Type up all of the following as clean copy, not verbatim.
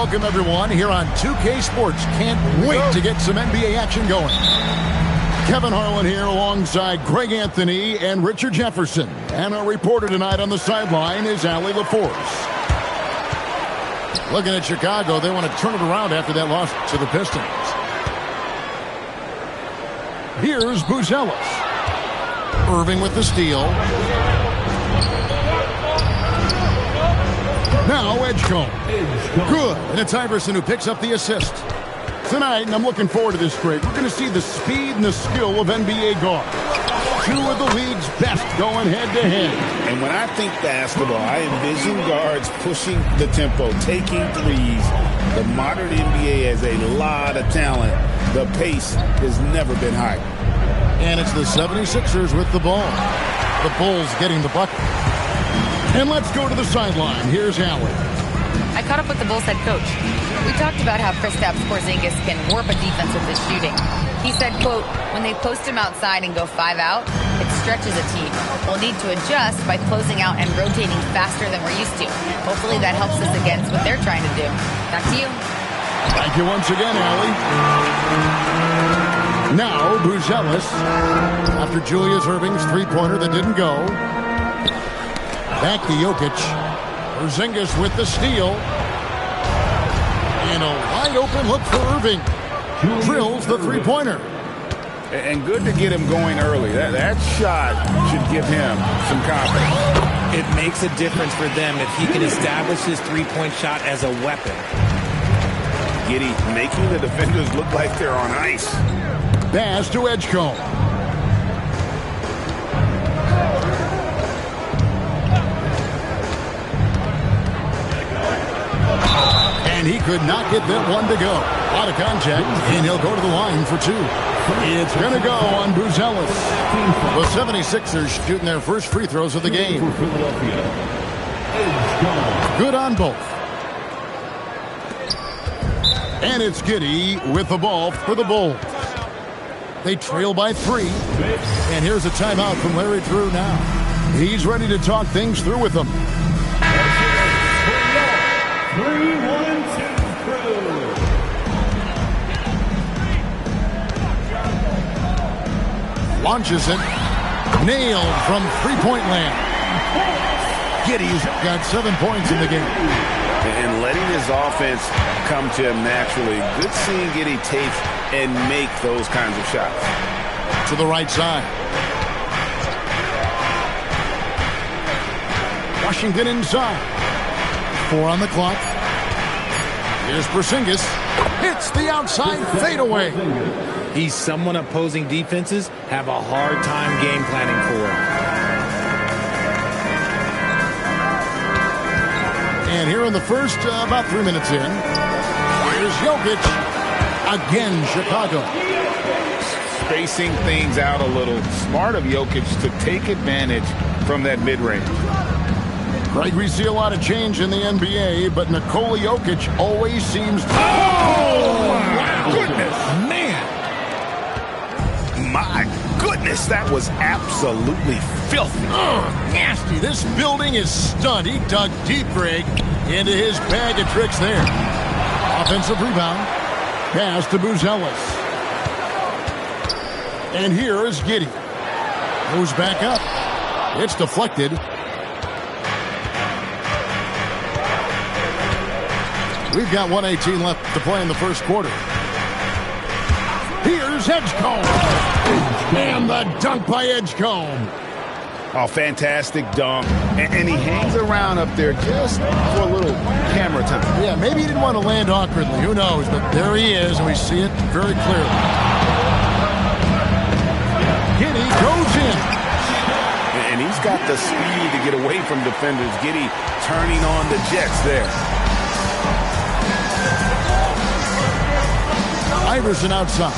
welcome everyone here on 2K Sports. Can't wait to get some NBA action going. Kevin Harlan here alongside Greg Anthony and Richard Jefferson. And our reporter tonight on the sideline is Allie LaForce. Looking at Chicago, they want to turn it around after that loss to the Pistons. Here's Buzelis. Irving with the steal. Now Edgecombe. Good. And it's Iverson who picks up the assist. Tonight, and I'm looking forward to this, Greg, we're going to see the speed and the skill of NBA guards. Two of the league's best going head-to-head. And when I think basketball, I envision guards pushing the tempo, taking threes. The modern NBA has a lot of talent. The pace has never been higher. And it's the 76ers with the ball. The Bulls getting the bucket. And let's go to the sideline. Here's Allen. I caught up with the Bulls head coach. We talked about how Kristaps Porzingis can warp a defense with his shooting. He said, quote, when they post him outside and go 5 out, it stretches a team. We'll need to adjust by closing out and rotating faster than we're used to. Hopefully that helps us against what they're trying to do. Back to you. Thank you once again, Allie. Now, Buzelis, after Julius Irving's three-pointer that didn't go. Back to Jokic. Porzingis with the steal. And a wide-open look for Irving. Drills the three-pointer. And good to get him going early. That shot should give him some confidence. It makes a difference for them if he can establish his three-point shot as a weapon. Giddey making the defenders look like they're on ice. Pass to Edgecombe. And he could not get that one to go. Out of contact, and he'll go to the line for two. It's going to go on Buzelis. The 76ers shooting their first free throws of the game. Good on both. And it's Giddey with the ball for the Bulls. They trail by 3. And here's a timeout from Larry Drew now. He's ready to talk things through with them. 3-1-2 Launches it. Nailed from three-point land. Giddey's got 7 points in the game. And letting his offense come to him naturally. Good seeing Giddey take and make those kinds of shots. To the right side. Washington inside. 4 on the clock. Here's Porzingis. Hits the outside fadeaway. He's someone opposing defenses have a hard time game planning for. And here in the first, about 3 minutes in, here's Jokic. Again, Chicago. Spacing things out a little. Smart of Jokic to take advantage from that mid-range. Greg, we see a lot of change in the NBA, but Nikola Jokic always seems... Oh, my goodness. Man. My goodness, that was absolutely filthy. Nasty. This building is stunned. He dug deep, Greg, into his bag of tricks there. Offensive rebound. Pass to Buzelis. And here is Giddey. Goes back up. It's deflected. We've got 1:18 left to play in the first quarter. Here's Edgecombe. And the dunk by Edgecombe. Oh, fantastic dunk. And he hangs around up there just for a little camera time. Yeah, maybe he didn't want to land awkwardly. Who knows? But there he is, and we see it very clearly. Giddey goes in. And he's got the speed to get away from defenders. Giddey turning on the Jets there. Iverson outside.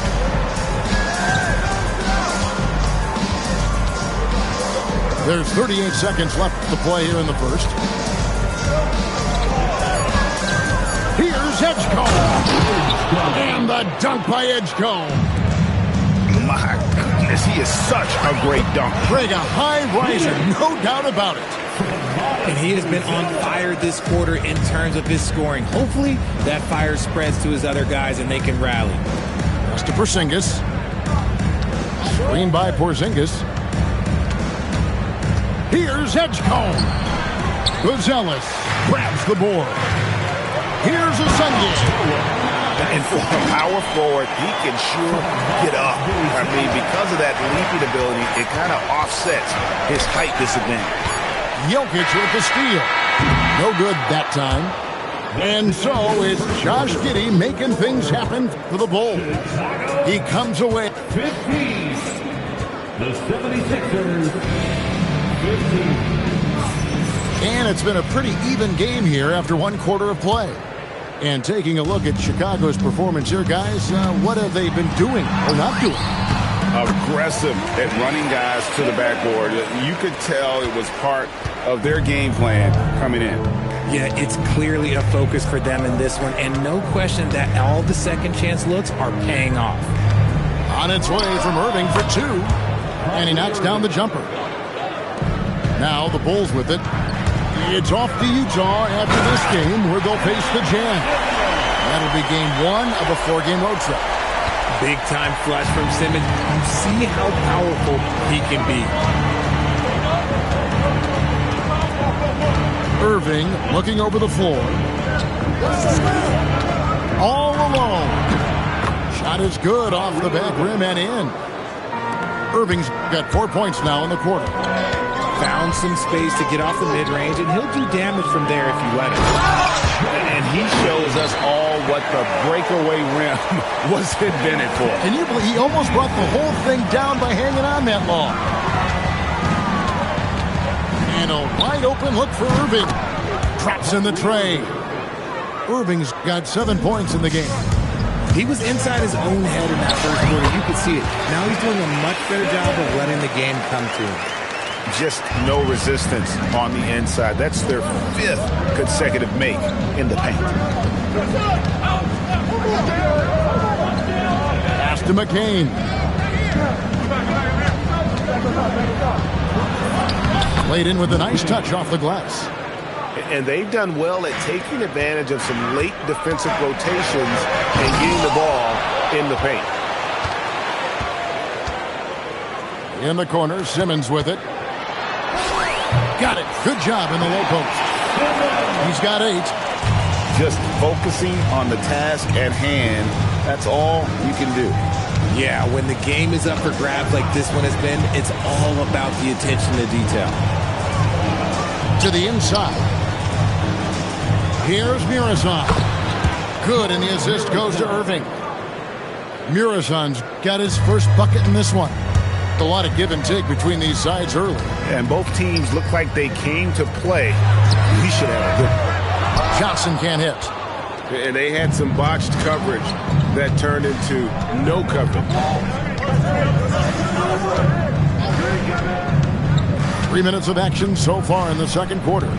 There's 38 seconds left to play here in the first. Here's Edgecombe. And the dunk by Edgecombe. My goodness, he is such a great dunker. Greg, a high riser, no doubt about it. And he has been on fire this quarter in terms of his scoring. Hopefully, that fire spreads to his other guys and they can rally. Pass to Porzingis. Screen by Porzingis. Here's Edgecombe. Gonzalez grabs the board. Here's Asungin. And for a power forward, he can sure get up. I mean, because of that leaping ability, it kind of offsets his height disadvantage. Jokic with the steal. No good that time. And so it's Josh Giddey making things happen for the Bulls. He comes away. 15. The 76ers. 15. And it's been a pretty even game here after one quarter of play. And taking a look at Chicago's performance here, guys, what have they been doing or not doing? Aggressive at running guys to the backboard. You could tell it was part of their game plan coming in. Yeah, it's clearly a focus for them in this one, and no question that all the second chance looks are paying off. On its way from Irving for two, and he knocks down the jumper. Now the Bulls with it. It's off to Utah after this game where they'll face the Jazz. That'll be game one of a four-game road trip. Big time flush from Simmons. You see how powerful he can be. Irving looking over the floor. All alone. Shot is good off the back rim and in. Irving's got 4 points now in the quarter. Found some space to get off the mid-range, and he'll do damage from there if you let him. And he shows us all what the breakaway rim was invented for. Can you believe he almost brought the whole thing down by hanging on that long? And a wide open look for Irving. Drops in the tray. Irving's got 7 points in the game. He was inside his own head in that first quarter. You could see it. Now he's doing a much better job of letting the game come to him. Just no resistance on the inside. That's their 5th consecutive make in the paint. Pass to McCain. Played in with a nice touch off the glass. And they've done well at taking advantage of some late defensive rotations and getting the ball in the paint. In the corner, Simmons with it. Got it. Good job in the low post. He's got 8. Just focusing on the task at hand. That's all you can do. Yeah, when the game is up for grabs like this one has been, it's all about the attention to detail. To the inside. Here's Muresan. Good, and the assist goes to Irving. Muresan's got his first bucket in this one. A lot of give and take between these sides early. And both teams look like they came to play. We should have a good one. Johnson can't hit. And they had some botched coverage that turned into no coverage. 3 minutes of action so far in the second quarter.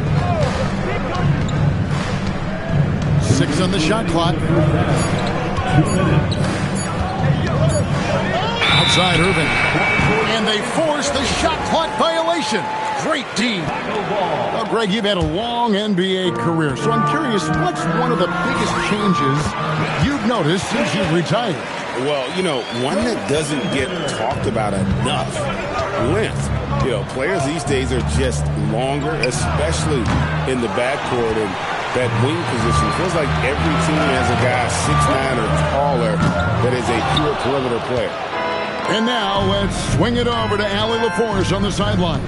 6 on the shot clock. Outside Irving. And they force the shot clock violation. Great team. Well, Greg, you've had a long NBA career, so I'm curious, what's one of the biggest changes you've noticed since you've retired? Well, you know, one that doesn't get talked about enough, length. You know, players these days are just longer, especially in the backcourt, and that wing position. Feels like every team has a guy 6'9" or taller that is a pure perimeter player. And now let's swing it over to Allie LaForce on the sideline.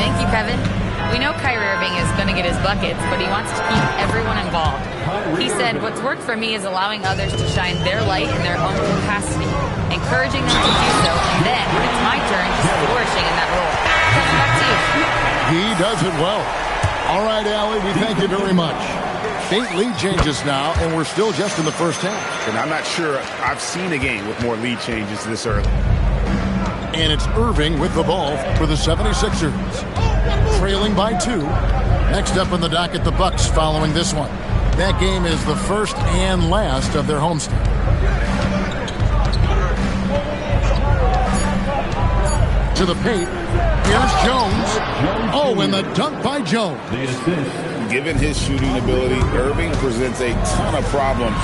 Thank you, Kevin. We know Kyrie Irving is going to get his buckets, but he wants to keep everyone involved. He said, what's worked for me is allowing others to shine their light in their own capacity, encouraging them to do so, and then, when it's my turn, just flourishing in that role. Kevin, back to you. He does it well. All right, Allie, we thank you very much. 8 lead changes now, and we're still just in the first half. And I'm not sure I've seen a game with more lead changes this early. And it's Irving with the ball for the 76ers. Trailing by 2. Next up on the docket, the Bucks following this one. That game is the first and last of their homestand. To the paint. Here's Jones. Oh, and the dunk by Jones. The assist. Given his shooting ability, Irving presents a ton of problems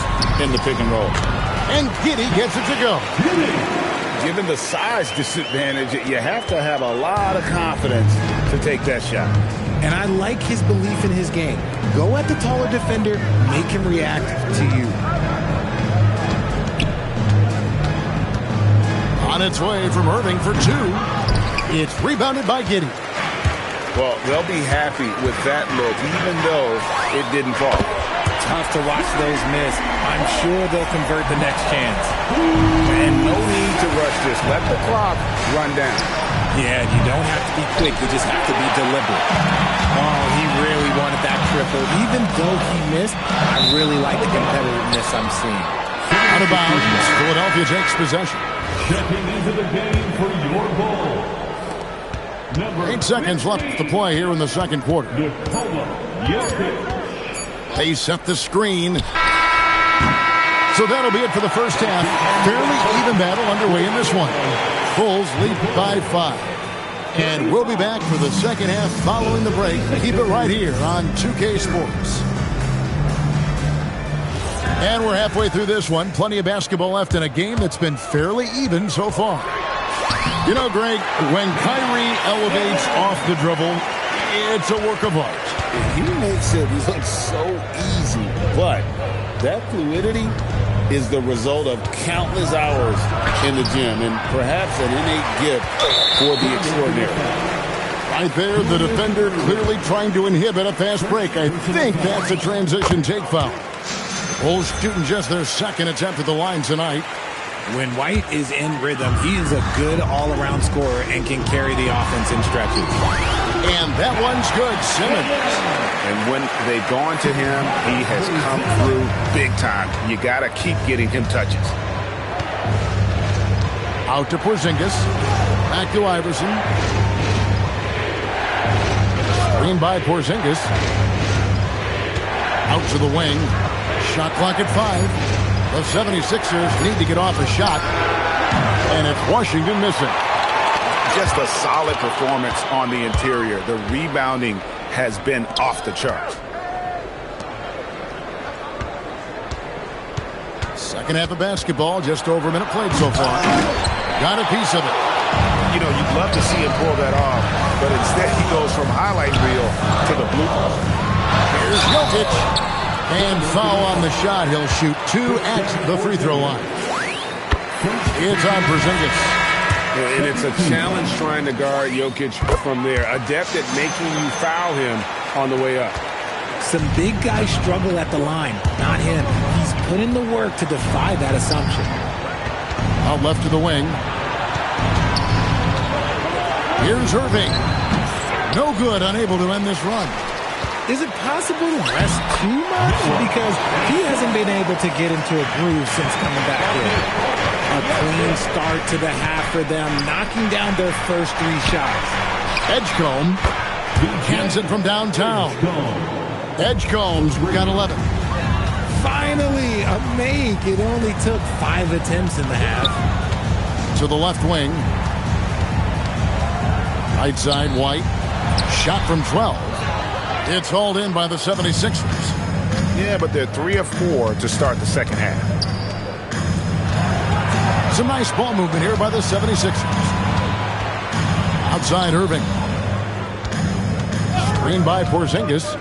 in the pick and roll. And Giddey gets it to go. Given the size disadvantage, you have to have a lot of confidence to take that shot. And I like his belief in his game. Go at the taller defender, make him react to you. On its way from Irving for two. It's rebounded by Giddey. Well, they'll be happy with that look, even though it didn't fall. Tough to watch those miss. I'm sure they'll convert the next chance. And no need to rush this. Let the clock run down. Yeah, you don't have to be quick. You just have to be deliberate. Oh, he really wanted that triple. Even though he missed, I really like the competitiveness I'm seeing. Out of bounds, Philadelphia takes possession. Checking into the game for your ball. 8 seconds left to play here in the second quarter. Nikola Jokic. They set the screen. So that'll be it for the first half. Fairly even battle underway in this one. Bulls lead by 5. And we'll be back for the second half following the break. Keep it right here on 2K Sports. And we're halfway through this one. Plenty of basketball left in a game that's been fairly even so far. You know, Greg, when Kyrie elevates off the dribble, it's a work of art. He makes it look so easy, but that fluidity is the result of countless hours in the gym and perhaps an innate gift for the extraordinary. Right there, the defender clearly trying to inhibit a fast break. I think that's a transition take foul. Bulls shooting just their second attempt at the line tonight. When White is in rhythm, he is a good all-around scorer and can carry the offense in stretches. And that one's good, Simmons. And when they've gone to him, he has come through big time. You got to keep getting him touches. Out to Porzingis. Back to Iverson. Screen by Porzingis. Out to the wing. Shot clock at 5. The 76ers need to get off a shot. And it's Washington missing. Just a solid performance on the interior. The rebounding has been off the charts. Second half of basketball, just over a minute played so far. Got a piece of it. You know, you'd love to see him pull that off, but instead he goes from highlight reel to the blooper. Here's Jokic. And foul on the shot. He'll shoot 2 at the free throw line. It's on Porzingis. And it's a challenge trying to guard Jokic from there. Adept at making you foul him on the way up. Some big guys struggle at the line, not him. He's put in the work to defy that assumption. Out left to the wing. Here's Irving. No good, unable to end this run. Is it possible to rest too much? Because he hasn't been able to get into a groove since coming back in. A clean start to the half for them, knocking down their first 3 shots. Edgecombe cans it from downtown. Edgecombe's got 11. Finally, a make. It only took 5 attempts in the half. To the left wing. Right side, White. Shot from 12. It's hauled in by the 76ers. Yeah, but they're 3 of 4 to start the second half. Some nice ball movement here by the 76ers. Outside Irving. Screen by Porzingis.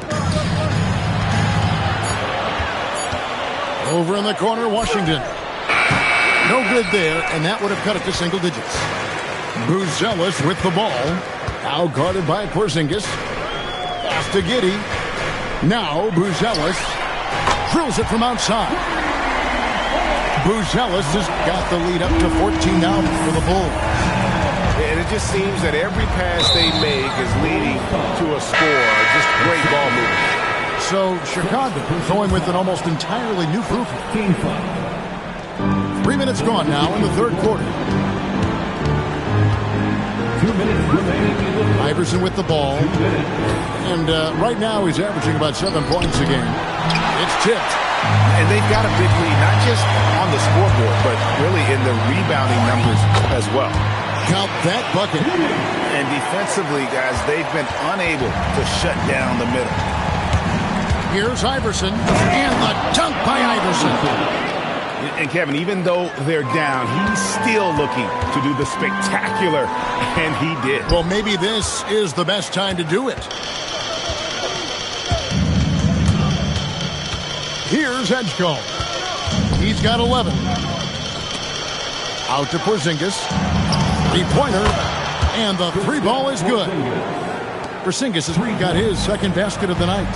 Over in the corner, Washington. No good there, and that would have cut it to single digits. Buzelis with the ball. Now guarded by Porzingis. Pass to Giddey. Now Buzelis drills it from outside. Buzelis has got the lead up to 14 now for the Bulls. And it just seems that every pass they make is leading to a score. Just great ball movement. So Chicago going with an almost entirely new blueprint. 3 minutes gone now in the third quarter. 2 minutes remaining in the third. Iverson with the ball. And right now he's averaging about 7 points a game. It's tipped. And they've got a big lead, not just on the scoreboard, but really in the rebounding numbers as well. Count that bucket. And defensively, guys, they've been unable to shut down the middle. Here's Iverson, and the dunk by Iverson. And Kevin, even though they're down, he's still looking to do the spectacular, and he did. Well, maybe this is the best time to do it. Here's Edgecombe. He's got 11. Out to Porzingis. Three-pointer, and the three ball is good. Porzingis has got his second basket of the night.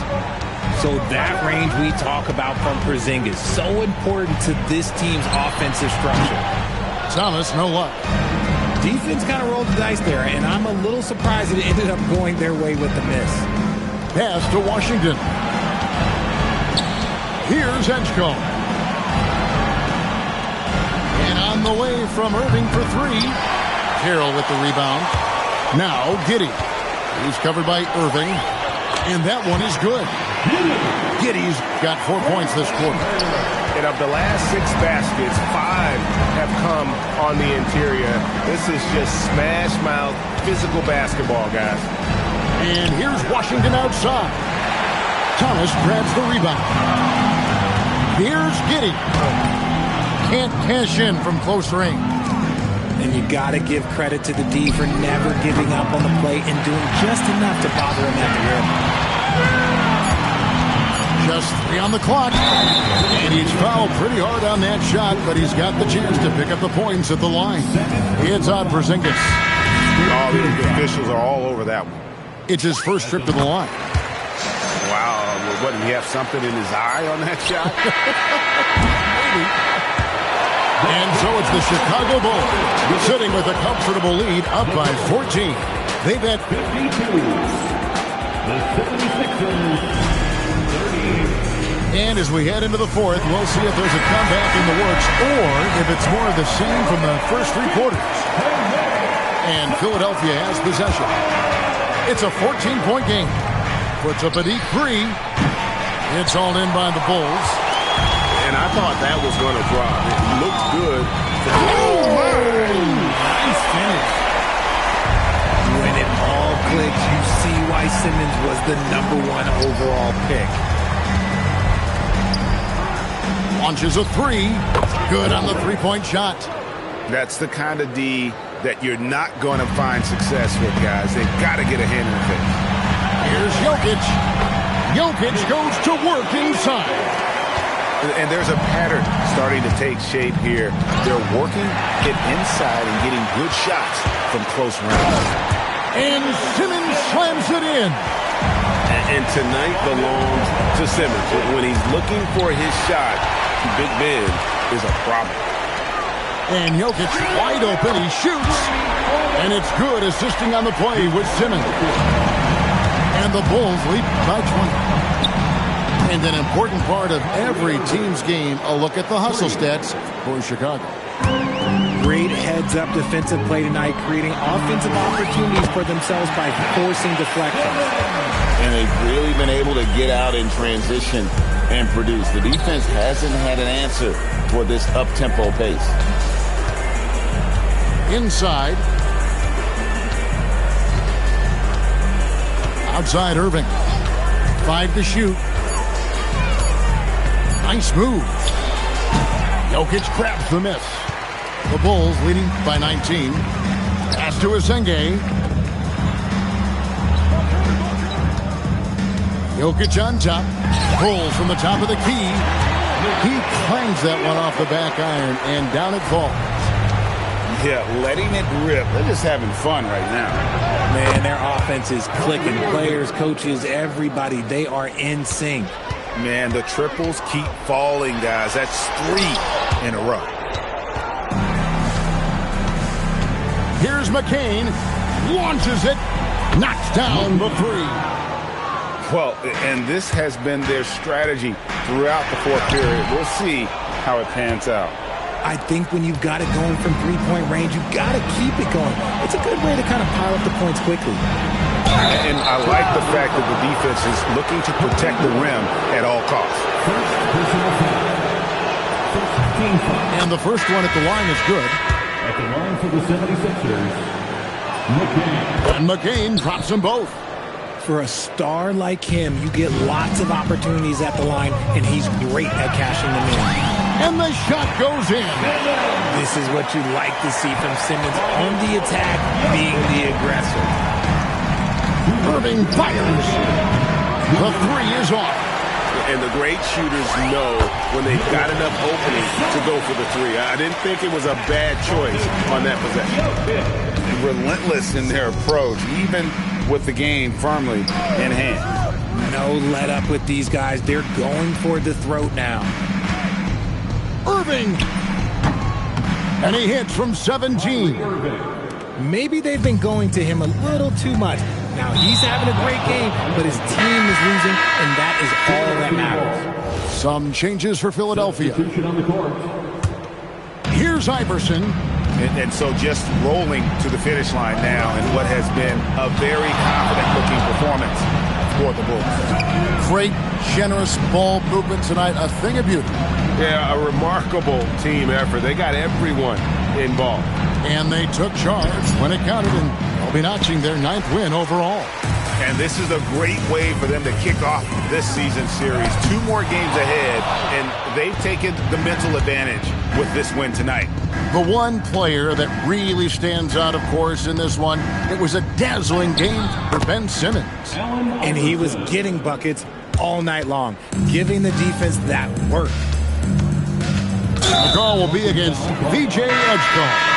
So that range we talk about from Porzingis, so important to this team's offensive structure. Thomas, no luck. Defense kind of rolled the dice there, and I'm a little surprised it ended up going their way with the miss. Pass to Washington. Here's Edgecombe. And on the way from Irving for three. Carroll with the rebound. Now Giddey. He's covered by Irving. And that one is good. Giddey's got 4 points this quarter. And of the last 6 baskets, 5 have come on the interior. This is just smash mouth physical basketball, guys. And here's Washington outside. Thomas grabs the rebound. Here's Giddey. Can't cash in from close range. And you got to give credit to the D for never giving up on the play and doing just enough to bother him at the rim. Just 3 on the clock. And he's fouled pretty hard on that shot, but he's got the chance to pick up the points at the line. It's on Porzingis. All the officials are all over that one. It's his first trip to the line. Wow. What, did he have something in his eye on that shot? Maybe. And so it's the Chicago Bulls sitting with a comfortable lead up by 14. They've had 52. The 76ers, 38. And as we head into the fourth, we'll see if there's a comeback in the works or if it's more of the same from the first 3 quarters. And Philadelphia has possession. It's a 14-point game. Puts up a deep 3. It's all in by the Bulls. And I thought that was going to drop. It looked good. Nice finish. When it all clicks, you see why Simmons was the #1 overall pick. Launches a 3. Good on the three-point shot. That's the kind of D that you're not going to find success with, guys. They've got to get a hand in the face. Here's Jokic. Jokic goes to work inside. And there's a pattern starting to take shape here. They're working it inside and getting good shots from close range. And Simmons slams it in. And tonight belongs to Simmons. When he's looking for his shot, Big Ben is a problem. And Jokic wide open. He shoots. And it's good, assisting on the play with Simmons. And the Bulls lead by 20. And an important part of every team's game, a look at the hustle stats for Chicago. Great heads-up defensive play tonight, creating offensive opportunities for themselves by forcing deflections. And they've really been able to get out in transition and produce. The defense hasn't had an answer for this up-tempo pace. Inside. Outside Irving. 5 to shoot. Nice move. Jokic grabs the miss. The Bulls leading by 19. Pass to Asenge. Jokic on top. Pulls from the top of the key. He clangs that one off the back iron, and down it falls. Yeah, letting it rip. They're just having fun right now. Man, their offense is clicking. Players, coaches, everybody, they are in sync. Man, the triples keep falling, guys. That's 3 in a row. Here's McCain. Launches it. Knocks down the 3. Well, and this has been their strategy throughout the fourth period. We'll see how it pans out. I think when you've got it going from three-point range, you've got to keep it going. It's a good way to kind of pile up the points quickly. And I like the fact that the defense is looking to protect the rim at all costs. And the first one at the line is good. At the line for the 76ers, McCain. And McCain drops them both. For a star like him, you get lots of opportunities at the line, and he's great at cashing them in. And the shot goes in. This is what you like to see from Simmons on the attack, being the aggressor. Irving fires. The three is off. And the great shooters know when they've got enough opening to go for the three. I didn't think it was a bad choice on that possession. Relentless in their approach, even with the game firmly in hand. No let up with these guys. They're going for the throat now. Irving. And he hits from 17. Maybe they've been going to him a little too much. Now he's having a great game, but his team is losing, and that is all that matters. Some changes for Philadelphia. Here's Iverson. And so just rolling to the finish line now in what has been a very confident-looking performance for the Bulls. Great, generous ball movement tonight. A thing of beauty. Yeah, a remarkable team effort. They got everyone involved. And they took charge when it counted, and they'll be notching their 9th win overall. And this is a great way for them to kick off this season series. 2 more games ahead, and they've taken the mental advantage with this win tonight. The one player that really stands out, of course, in this one, it was a dazzling game for Ben Simmons. And he was getting buckets all night long, giving the defense that work. The call will be against VJ Edgecombe.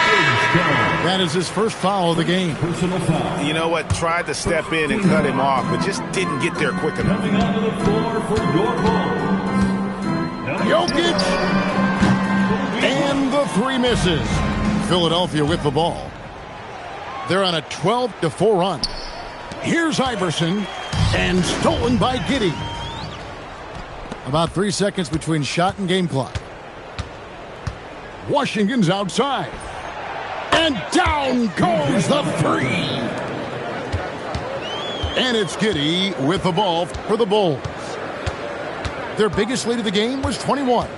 That is his first foul of the game. You know what? Tried to step in and cut him off, but just didn't get there quick enough. Jokic. And the three misses. Philadelphia with the ball. They're on a 12-4 run. Here's Iverson. And stolen by Giddey. About 3 seconds between shot and game clock. Washington's outside. And down goes the three. And it's Giddey with the ball for the Bulls. Their biggest lead of the game was 21.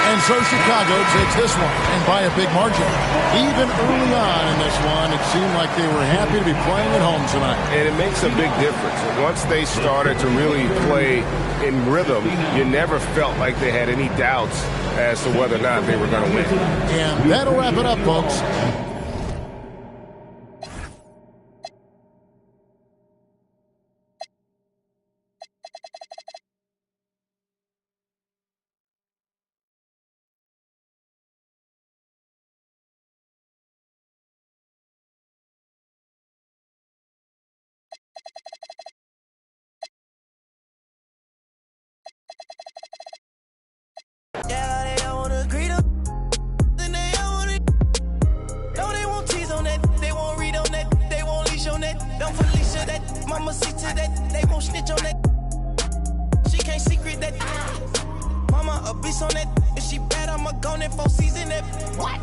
And so Chicago takes this one, and by a big margin. Even early on in this one, it seemed like they were happy to be playing at home tonight. And it makes a big difference. Once they started to really play in rhythm, you never felt like they had any doubts as to whether or not they were going to win. And that'll wrap it up, folks. Yeah, they don't wanna agree to. Then they don't wanna. No, they won't tease on that. They won't read on that. They won't leash on that. Don't Felicia that. Mama see to that. They won't snitch on that. She can't secret that. Mama a beast on that. If she bad, I'ma go in 4 season that. What?